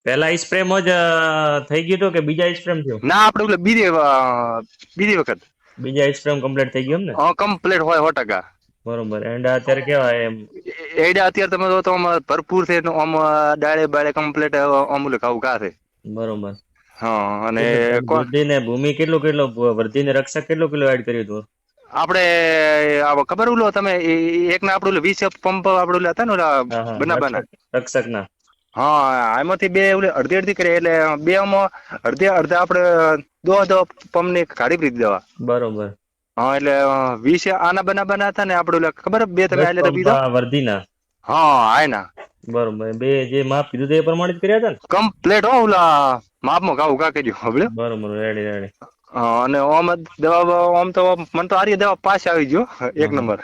પેલા સ્પ્રેમાં જ થઈ ગયું હતું કે બીજા સ્પ્રેમ થયું? ના આપણે ઓલે બીજી વખત બીજા સ્પ્રેમ કમ્પ્લીટ થઈ ગયું એમ ને? કમ્પ્લીટ હોય 100%. બરોબર. એન્ડ અત્યારે કેવા એમ? એડા અત્યારે તમે જો તો આમ ભરપૂર છે, આમ ડાળે બાળે કમ્પ્લીટ આમ ઓલે ઘા છે. બરોબર. હા અને કેટલું ધન વૃદ્ધિ ને ભૂમિ કેટલું વૃદ્ધિ ને રક્ષક કેટલું એડ કર્યું હતું? આપણે ખબર ઓલો તમે એક ને આપણું 20 પંપ આપણે હતા ને ઓલા હા હા, બનાબાના. રક્ષક ના. હા એમાંથી બે ઓલી અડધી કરે એટલે બે માં અડધા આપણે દો પંપ ની કાઢી પડી દવા. બરોબર. હા એટલે 20 આના બનાવવાના હતા ને આપડે ખબર બે તમે 10 આલે તો પંપ પીધો. વર્ધીના. હા આયના. બરોબર. બે જે માપ કીધું એ પ્રમાણે જ કર્યા હતા ને? કમ્પ્લેટ હો ઓલા માપમાં ઘા કરી સાંભળ્યો. બરોબર. Ready ready. હા અને ઓમ દવા આમ તો મને તો આરી દવા પાસ આવી ગયો એક હા હા. નંબર.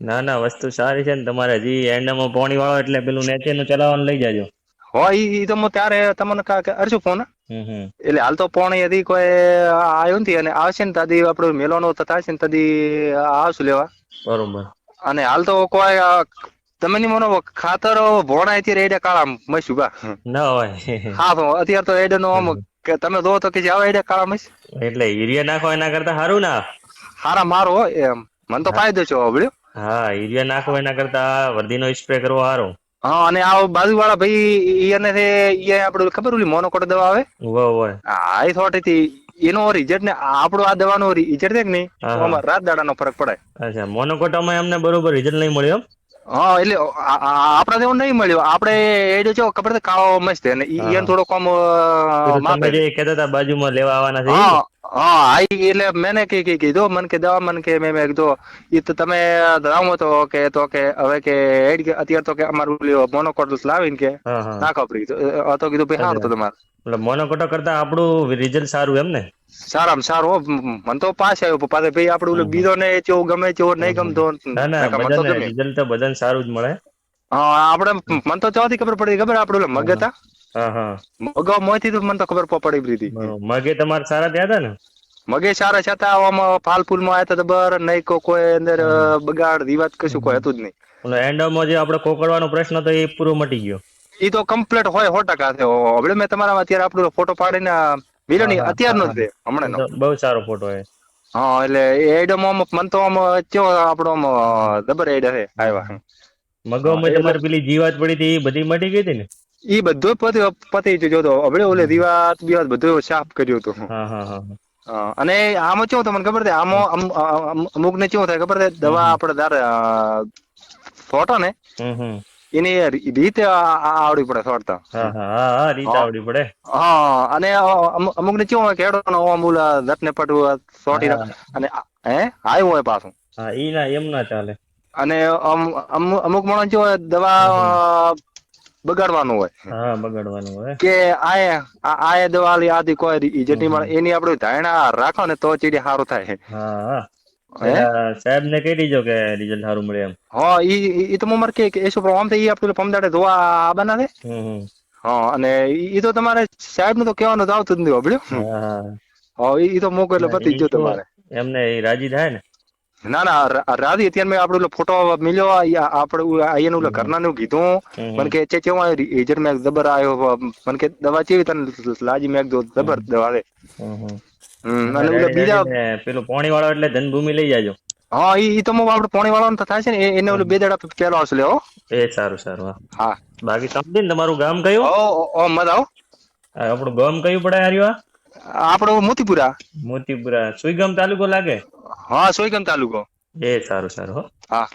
ના ના, વસ્તુ સારી છે ને. તમારે હજી એન્ડમાં પોણી વાળો એટલે પેલું નેચે નું ચલાવવાનું લઈ જાજો. હો ઈ તો ત્યારે તમને કરશું ફોન. હમ. એટલે હાલ તો પોણી હતી કોઈ આવ્યું નથી અને આવશે ને તદી આપડું મેલવાનું થશે ને તદી આવશું લેવા. બરોબર. અને હાલ તો કોઈ તમે ની મનો ખાતર ભોણાય રેડે કાળા મસ્યું. ના હોય. હા તો અત્યારે તો એડ નો આમ કે તમે દો તો કે આવ એડે કાળા મસ. એટલે યુરિયા નાખો એના કરતા સારું ના. હારા મારો એમ મને તો ફાયદો છે હબળ્યો. હા, યુરિયા નાખો એના કરતા વર્ધીનો સ્પ્રે કરવો સારો. હા અને આ બાજુ વાળા ભાઈ આપડે ખબર મોનોકોટ દવા આવે. હોય. હા એ થોટી એનો રિઝલ્ટ ને આપડો આ દવા નો રિઝલ્ટ છે કે નઈ. હા તો હા. આમાં રાત દાડા નો ફરક પડે. અચ્છા, મોનોકોટામાં અમને બરોબર રિઝલ્ટ નહીં મળ્યો. હા એટલે આપડે એવું નઈ મળ્યું આપડે એ જો ખબર કાળો મસ્ત હા ને હા. થોડો કમ પેલું માપે તમે જે છે. કહેતા હતા બાજુમાં લેવા આવવાના છે ઈ ને? હા હા આઈ એટલે મેને કીધું મન કે દવા મન કે મે કીધું એ તો તમે રામો તો કે હવે કે અત્યારે તો કે અમારું મોનોકોટ લાવીને કે હા હા. ના ખપરી તો કીધું ભાઈ સારું અચ્છા. તો તમારે. એટલે મોનોકોટા કરતા આપણું રિઝલ્ટ સારું એમ ને? સારામાં સારું મને તો પાસ આવ્યો ભાઈ આપડે હમ હમ. બીજો ને ગમે તેવો હમ નહીં હમ. ગમતો ના ના, મને તો બધાને ગમે. રિઝલ્ટ તો બધાને સારું જ મળે. હા આપડે મને તો ચોથી ખબર પડી ખબર આપડે હા મગ હા. હતા. હા હા. અગાઉ મોથી તો મને તો ખબર પડી હતી. બરોબર. મગે તમારે સારા થયા હતા ને? મગે સારા છતાં ફાલફૂલ માં આવ્યા હતા બર નહી કોઈ અંદર હા હા. બગાડ દીવાત કશું કોઈ હતું જ નહીં. ઓલો એન્ડમાં જે આપડે કોકડવાનો પ્રશ્ન હતો એ પૂરો મટી ગયો. ઈ તો કમ્પ્લીટ હોય 100% હવે મેં તમારા અત્યારે આપડો ફોટો પાડીને મિલો હા ની હા અત્યાર હા નો હા. જ એ હમણાં નો. તો બહુ સારો ફોટો હે. હા એટલે એડમ મન તો આમ આપડો જબર એડ હ આવ્યા. મગમાં તમારે પેલી જીવાત પડી હતી એ બધી મટી ગઈ હતી ને? ઈ બધું પતી જોતો હડે ઓલે દીવાત બીવાત બધું સાફ કર્યું હતું. હા હા હા. હા અને આમાં ચેવું તમને ખબર છે આમાં અમુક ને ચેવું થાય ખબર છે હમ દવા હમ. આપડે ફોટો ને હમ. એની રીતે આવડી પડે છોડતા. હા હા હા હા, રીત આવડી પડે. હા અને અમુક ને ચેવું હોય કે અમૂલ દત ને પટવું સોટી હા અને આવ્યું હોય પાછું. હા ઈ ના એમ ના ચાલે. અને અમુક માણસ જો હમ હમ. દવા બગાડવાનું હોય. હા બગાડવાનું હોય. કે આ દવા આથી કોઈ હમ જેટલી હમ. એની આપડે ધારણા રાખો ને તો ચીડી સારું થાય. હા હે પેલા સાહેબ ને કહી દીજો કે રિઝલ્ટ સારું મળે એમ. હા તો મારે આમ આપ પમદાડ ધોવા બના હમ. હા અને ઈ તો તમારે સાહેબ નું તો કેવાનું જ આવતું જ નહી હોબળ્યું. હા હા. હા ઈ તો મોકો એટલે પતી ઈ ગયો શું તમારે. એમને એ રાજી થાય ને. ના ના રાધી અત્યારે મેં આપડે ફોટો મિલ્યો આપડે હમ ઘરના નું કીધું મને હમ. કે જબર આવ્યો મને કે દવા ચેવી તને લાજી મે જબર હમ દવા હમ. અને ઓલા રેડી બીજા રેડી ને પેલું પોણી વાળો એટલે ધનભૂમિ લઈ જાજો. હા તો આપડે પોણી વાળા તો થાય છે ને એને હમ. બે દાડા પેલો આવશે લેવો. એ સારું સારું બાકી સમજી ને તમારું ગામ કયું? ઓ મત આવો આપડું ગમ કયું પડે હાર્યું આ? આપડો મોતીપુરા. મોતીપુરા સુઈગામ તાલુકો લાગે? હા સોયગામ તાલુકો એ સારું સારું હો. હા.